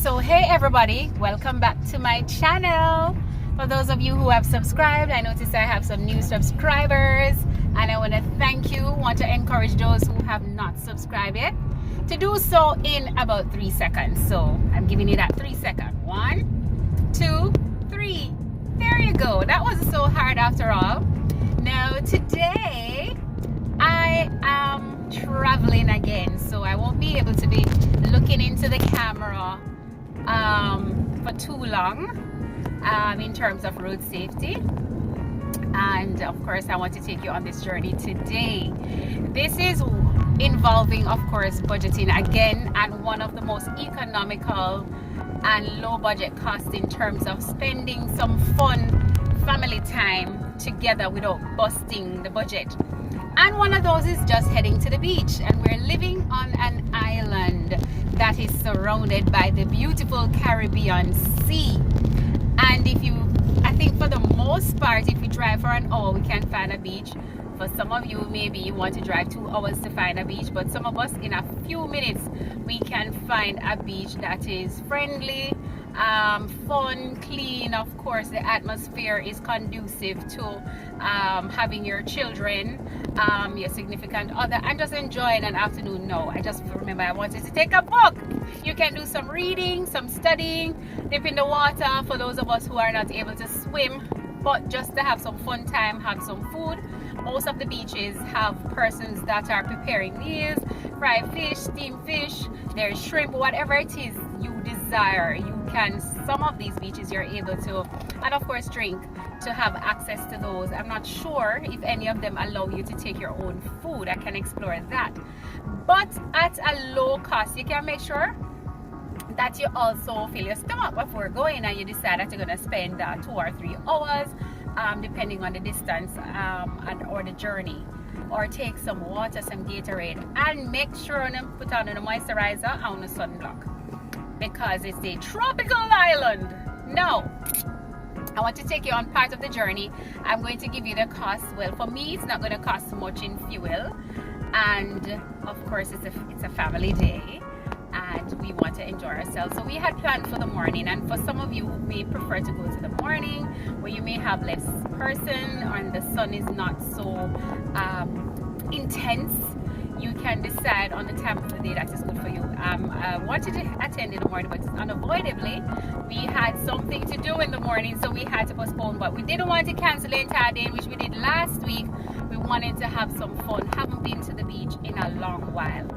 So hey everybody, welcome back to my channel. For those of you who have subscribed, I noticed I have some new subscribers and I want to thank you. Want to encourage those who have not subscribed yet to do so in about 3 seconds. So I'm giving you that 3 second. 1, 2, 3. There you go. That wasn't so hard after all. Now today I am traveling again, so I won't be able to be looking into the camera for too long in terms of road safety. And of course I want to take you on this journey today. This is involving, of course, budgeting again, and one of the most economical and low budget costs in terms of spending some fun family time together without busting the budget. And one of those is just heading to the beach, and we're living on an island that is surrounded by the beautiful Caribbean Sea. And I think for the most part, if we drive for an hour, we can find a beach. For some of you, maybe you want to drive 2 hours to find a beach, but some of us, in a few minutes, we can find a beach that is friendly, fun, clean. Of course, the atmosphere is conducive to having your children, your significant other, and just enjoying an afternoon. No, I just remember I wanted to take a book. You can do some reading, some studying, dip in the water for those of us who are not able to swim, but just to have some fun time, have some food. Most of the beaches have persons that are preparing meals, fried fish, steamed fish, there's shrimp, whatever it is you desire. Some of these beaches you're able to, and of course drink, to have access to those. I'm not sure if any of them allow you to take your own food. I can explore that, but at a low cost. You can make sure that you also fill your stomach before going, and you decide that you're going to spend 2 or 3 hours, depending on the distance or the journey, or take some water, some Gatorade, and make sure to put on a moisturizer and a sunblock, because it's a tropical island. Now I want to take you on part of the journey. I'm going to give you the cost. Well, for me, it's not going to cost much in fuel, and of course it's a family day and we want to enjoy ourselves. So we had planned for the morning, and for some of you who may prefer to go to the morning where you may have less person and the sun is not so intense, you can decide on the time of the day that is good for you. I wanted to attend in the morning, but unavoidably we had something to do in the morning, so we had to postpone. But we didn't want to cancel the entire day, which we did last week. We wanted to have some fun. Haven't been to the beach in a long while.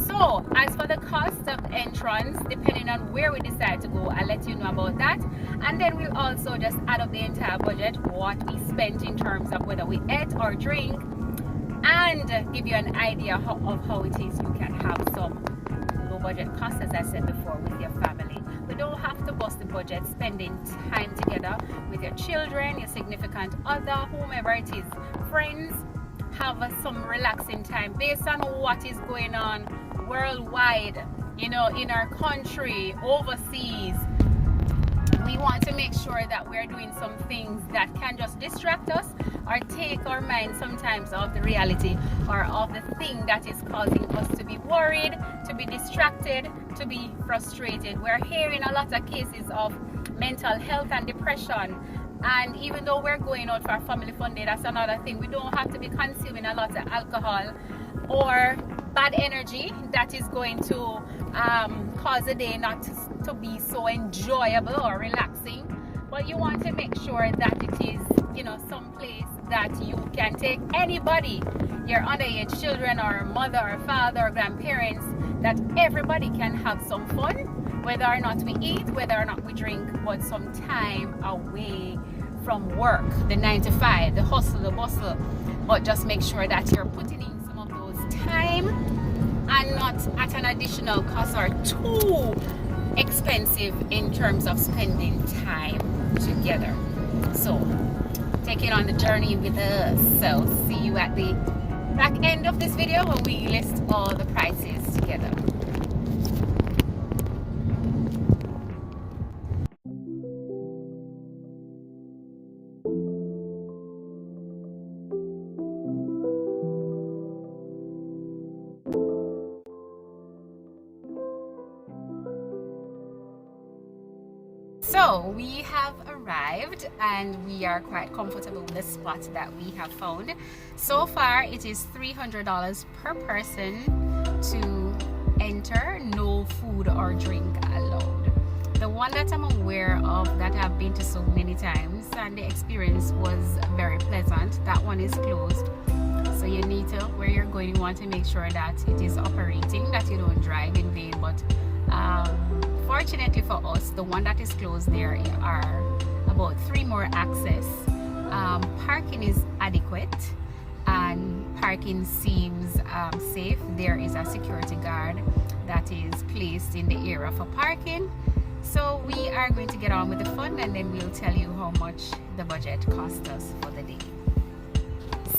So as for the cost of entrance, depending on where we decide to go, I'll let you know about that. And then we'll also just add up the entire budget, what we spent in terms of whether we ate or drink, and give you an idea of how it is you can have some low budget costs, as I said before, with your family. We don't have to bust the budget spending time together with your children, your significant other, whomever it is, friends. Have some relaxing time based on what is going on worldwide, in our country, overseas. We want to make sure that we're doing some things that can just distract us or take our mind sometimes off the reality or of the thing that is causing us to be worried, to be distracted, to be frustrated. We're hearing a lot of cases of mental health and depression. And even though we're going out for a family fun day, that's another thing. We don't have to be consuming a lot of alcohol or bad energy that is going to cause the day not to be so enjoyable or relaxing. But you want to make sure that it is, some place that you can take anybody, your underage children or mother or father or grandparents, that everybody can have some fun, whether or not we eat, whether or not we drink, but some time away from work, the 9 to 5, the hustle, the bustle. But just make sure that you're putting in some of those time and not at an additional cost or too expensive in terms of spending time together. So taking on the journey with us. So see you at the back end of this video when we list all the prices together. So we have arrived and we are quite comfortable with the spot that we have found. So far it is $300 per person to enter, no food or drink allowed. The one that I'm aware of, that I've been to so many times and the experience was very pleasant, that one is closed. So you need to, where you're going, you want to make sure that it is operating, that you don't drive in vain. But fortunately for us, the one that is closed, there are about 3 more access. Parking is adequate and parking seems safe. There is a security guard that is placed in the area for parking. So we are going to get on with the fun and then we'll tell you how much the budget cost us for the day.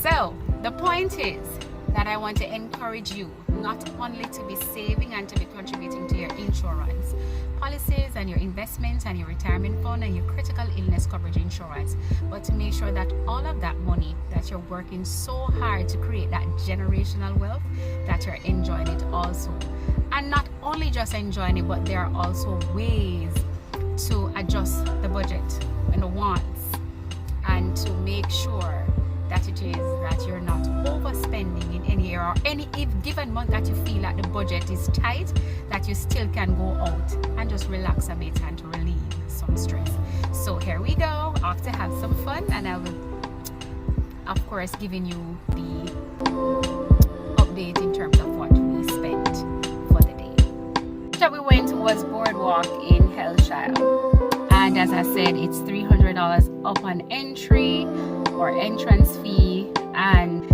So the point is that I want to encourage you not only to be saving and to be contributing to your insurance policies and your investments and your retirement fund and your critical illness coverage insurance, but to make sure that all of that money that you're working so hard to create, that generational wealth, that you're enjoying it also. And not only just enjoying it, but there are also ways to adjust the budget and the wants and to make sure that it is that you're not overspending in any area or any given month that you feel that the budget is tight, that you still can go out and just relax a bit and to relieve some stress. So here we go, off to have some fun, and I will of course giving you the update in terms of what we spent for the day. That we went was Boardwalk in Hellshire, and as I said, it's $300 upon entry or entrance fee, and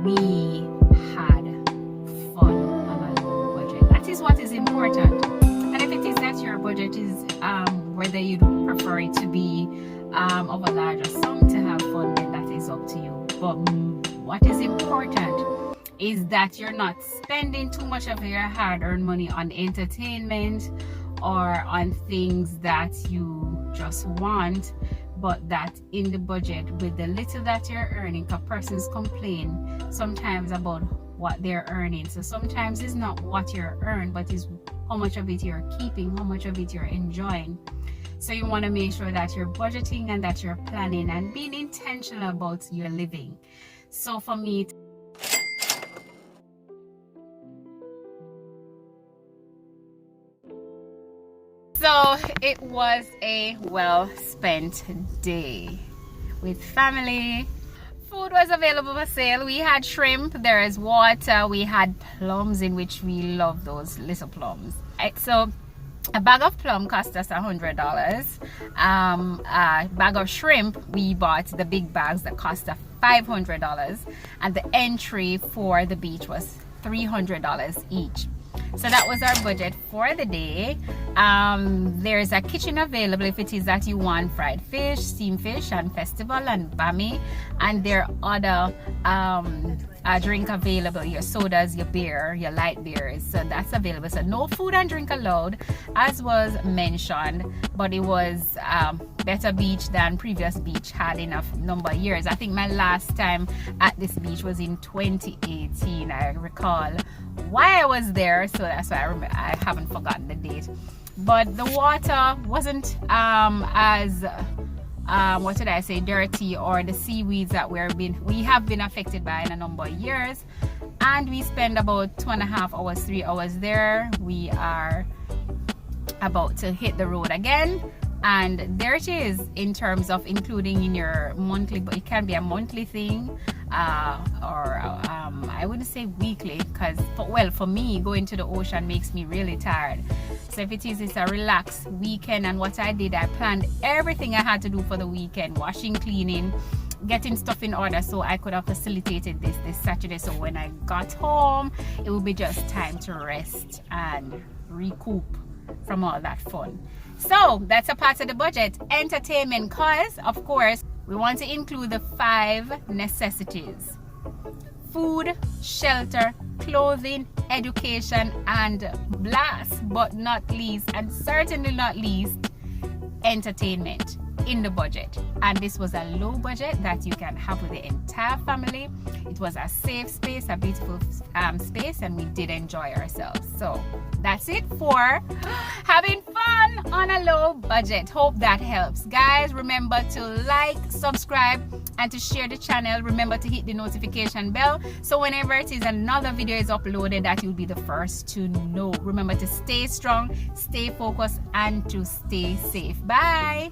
we had fun on a low budget. That is what is important. And if it is that your budget is whether you prefer it to be of a larger sum to have fun, then that is up to you. But what is important is that you're not spending too much of your hard-earned money on entertainment or on things that you just want, but that in the budget, with the little that you're earning, because persons complain sometimes about what they're earning. So sometimes it's not what you're earning, but it's how much of it you're keeping, how much of it you're enjoying. So you want to make sure that you're budgeting and that you're planning and being intentional about your living. So for me, so it was a well-spent day with family. Food was available for sale. We had shrimp, there is water, we had plums, in which we love those little plums. So a bag of plum cost us $100. A bag of shrimp, we bought the big bags that cost us $500, and the entry for the beach was $300 each. So that was our budget for the day. There's a kitchen available if it is that you want fried fish, steamed fish, and festival and bami, and there are other drink available, your sodas, your beer, your light beers, so that's available. So no food and drink allowed, as was mentioned, but it was better beach than previous beach had in a number of years. I think my last time at this beach was in 2018. I recall why I was there, so that's why I haven't forgotten the date. But the water wasn't as what did I say, dirty, or the seaweeds that we have been affected by in a number of years. And we spent about 2.5 hours, 3 hours there. We are about to hit the road again, and there it is in terms of including in your monthly, but it can be a monthly thing or I wouldn't say weekly, because for me, going to the ocean makes me really tired. So if it is, it's a relaxed weekend. And what I did, I planned everything I had to do for the weekend: washing, cleaning, getting stuff in order, so I could have facilitated this Saturday. So when I got home, it would be just time to rest and recoup from all that fun. So that's a part of the budget. Entertainment, cause of course we want to include the 5 necessities: food, shelter, clothing, education, and last but not least, and certainly not least, entertainment in the budget. And this was a low budget that you can have with the entire family. It was a safe space, a beautiful space, and we did enjoy ourselves. So that's it for having fun on on a low budget. Hope that helps. Guys, remember to like, subscribe, and to share the channel. Remember to hit the notification bell so whenever it is another video is uploaded, that you'll be the first to know. Remember to stay strong, stay focused, and to stay safe. Bye.